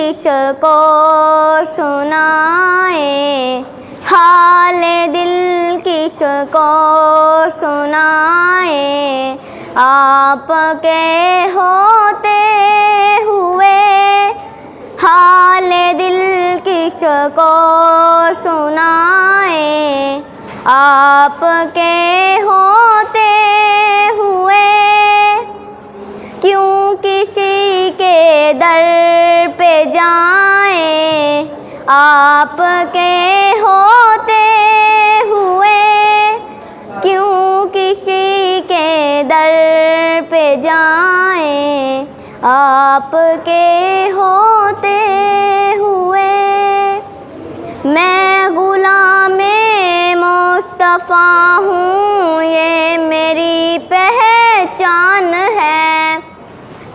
किसको सुनाए, हाल दिल किसको सुनाए। आपके होते हुए हाल दिल किसको सुनाए। आपके होते हुए क्यों किसी के दर पे जाएं। आपके होते हुए क्यों किसी के दर पे जाएं। आपके होते हुए मैं गुलामे मुस्तफ़ा हूँ, ये मेरी पहचान है।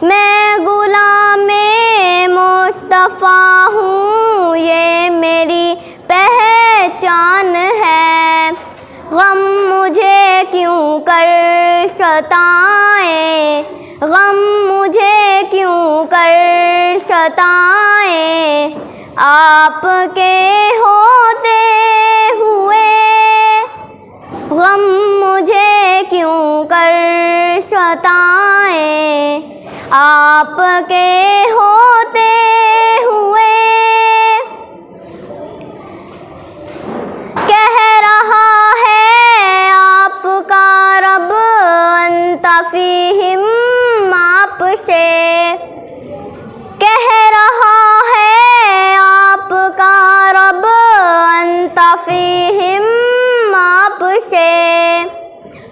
मैं गुलामे मुस्तफ़ा हूँ, ये मेरी पहचान है। गम मुझे क्यों कर सताए, गम मुझे क्यों कर सताए। आपके होते हुए गम मुझे क्यों कर सताए। आपके होते हुए कह रहा है आपका रब अंता फीहिम आपसे। कह रहा है आपका रब अंता फीहिम आपसे।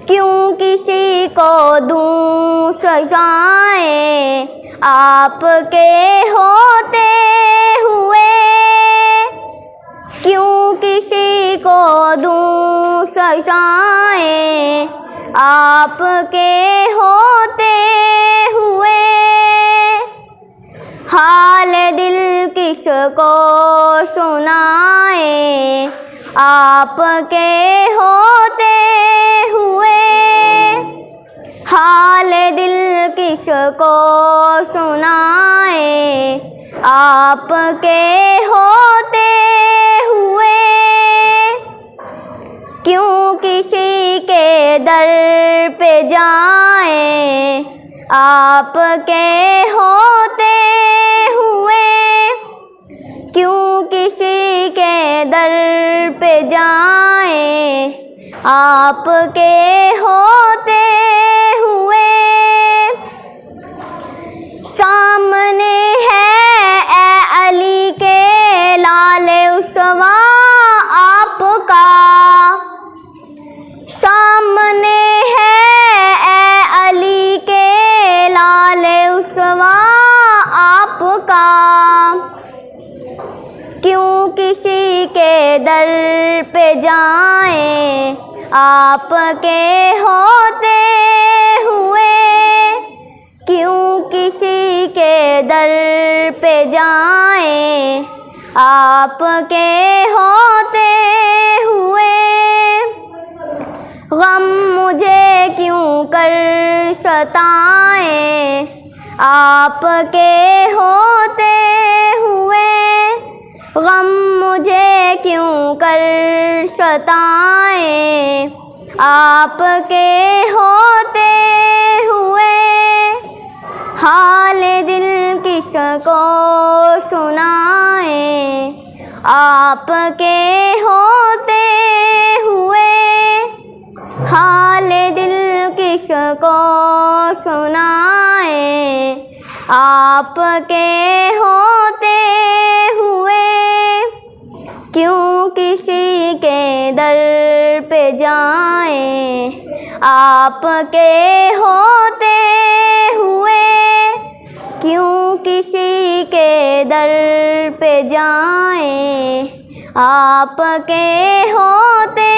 क्यों किसी को दूं सजाएं, आपके होते हुए क्यों किसी को दूं सजाएं। आपके होते हुए हाल दिल किसको सुनाए। आपके होते हुए हाल दिल किसको सुनाए। आपके होते हुए क्यों किसी के दर पे जाएं। आपके होते हुए क्यों किसी के दर पे जाएं। आपके होते हुए सामने है ए अली के लाले उसवा आपका। सामने है ए अली के लाले उसवा आपका। क्यों किसी के दर पे जाएं। आपके होते हुए क्यों किसी के दर पे जाएं। आपके होते हुए गम मुझे क्यों कर सताएं। आपके होते हुए गम मुझे क्यों कर सताएं। आपके होते हुए हाल दिल किसको सुनाए। आपके होते हुए हाल दिल किसको सुनाए। आपके होते हुए क्यों किसी के दर पे जाएं। आपके होते हुए क्यों किसी के दर पे जाएं। आपके होते